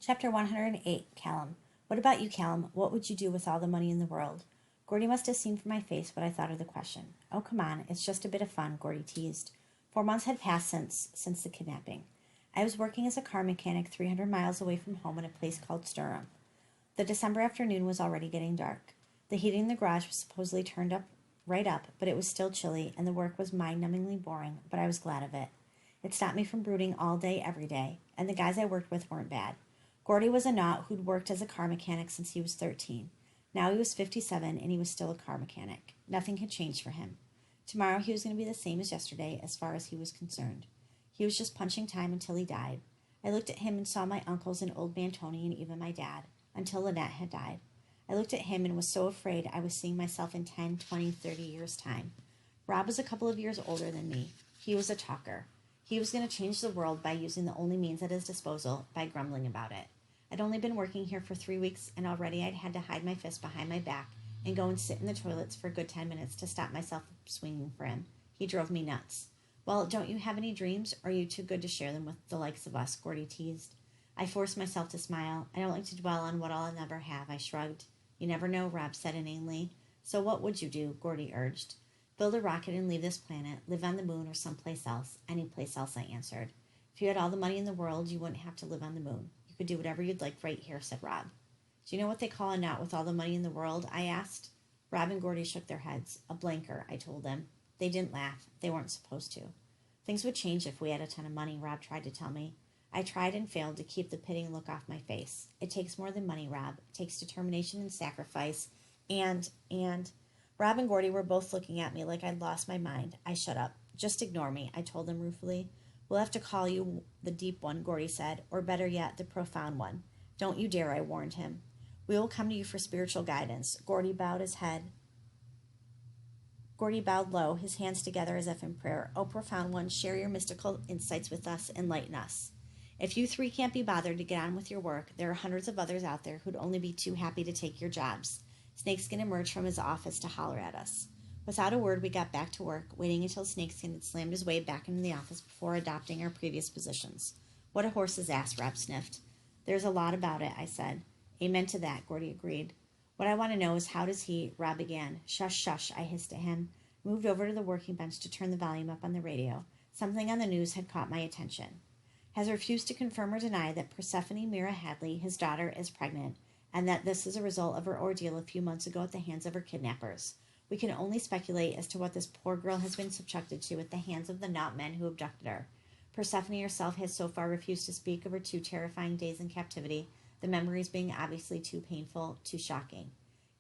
Chapter 108, Callum. What about you, Callum? What would you do with all the money in the world? Gordy must have seen from my face what I thought of the question. Oh, come on, it's just a bit of fun, Gordy teased. 4 months had passed since the kidnapping. I was working as a car mechanic 300 miles away from home in a place called Sturham. The December afternoon was already getting dark. The heating in the garage was supposedly turned up right up, but it was still chilly, and the work was mind-numbingly boring, but I was glad of it. It stopped me from brooding all day, every day, and the guys I worked with weren't bad. Gordy was a knot who'd worked as a car mechanic since he was 13. Now he was 57 and he was still a car mechanic. Nothing had changed for him. Tomorrow he was going to be the same as yesterday as far as he was concerned. He was just punching time until he died. I looked at him and saw my uncles and old man Tony and even my dad, until Lynette had died. I looked at him and was so afraid I was seeing myself in 10, 20, 30 years' time. Rob was a couple of years older than me. He was a talker. He was going to change the world by using the only means at his disposal, by grumbling about it. I'd only been working here for 3 weeks, and already I'd had to hide my fist behind my back and go and sit in the toilets for a good 10 minutes to stop myself swinging for him. He drove me nuts. Well, don't you have any dreams, or are you too good to share them with the likes of us? Gordy teased. I forced myself to smile. I don't like to dwell on what I'll never have, I shrugged. You never know, Rob said inanely. So what would you do? Gordy urged. Build a rocket and leave this planet, live on the moon or someplace else. Any place else, I answered. If you had all the money in the world, you wouldn't have to live on the moon. You could do whatever you'd like right here, said Rob. Do you know what they call a knot with all the money in the world? I asked. Rob and Gordy shook their heads. A blanker, I told them. They didn't laugh. They weren't supposed to. Things would change if we had a ton of money, Rob tried to tell me. I tried and failed to keep the pitying look off my face. It takes more than money, Rob. It takes determination and sacrifice. And Rob and Gordy were both looking at me like I'd lost my mind. I shut up. Just ignore me, I told them ruefully. We'll have to call you the deep one, Gordy said, or better yet, the profound one. Don't you dare, I warned him. We will come to you for spiritual guidance. Gordy bowed low, his hands together as if in prayer. Oh, profound one, share your mystical insights with us, enlighten us. If you three can't be bothered to get on with your work, there are hundreds of others out there who'd only be too happy to take your jobs. Snakeskin emerged from his office to holler at us. Without a word, we got back to work, waiting until Snakeskin had slammed his way back into the office before adopting our previous positions. What a horse's ass, Rob sniffed. There's a lot about it, I said. Amen to that, Gordy agreed. What I want to know is how does he, Rob began. Shush, shush, I hissed at him. Moved over to the working bench to turn the volume up on the radio. Something on the news had caught my attention. Has refused to confirm or deny that Persephone Mira Hadley, his daughter, is pregnant, and that this is a result of her ordeal a few months ago at the hands of her kidnappers. We can only speculate as to what this poor girl has been subjected to at the hands of the not men who abducted her. Persephone herself has so far refused to speak of her 2 terrifying days in captivity, the memories being obviously too painful, too shocking.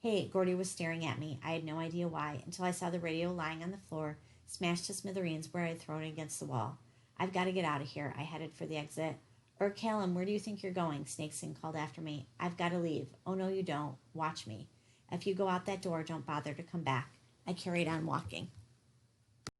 Hey, Gordy was staring at me. I had no idea why, until I saw the radio lying on the floor, smashed to smithereens where I had thrown it against the wall. I've got to get out of here. I headed for the exit. Callum, where do you think you're going? Snakeskin called after me. I've got to leave. Oh, no, you don't. Watch me. If you go out that door, don't bother to come back. I carried on walking.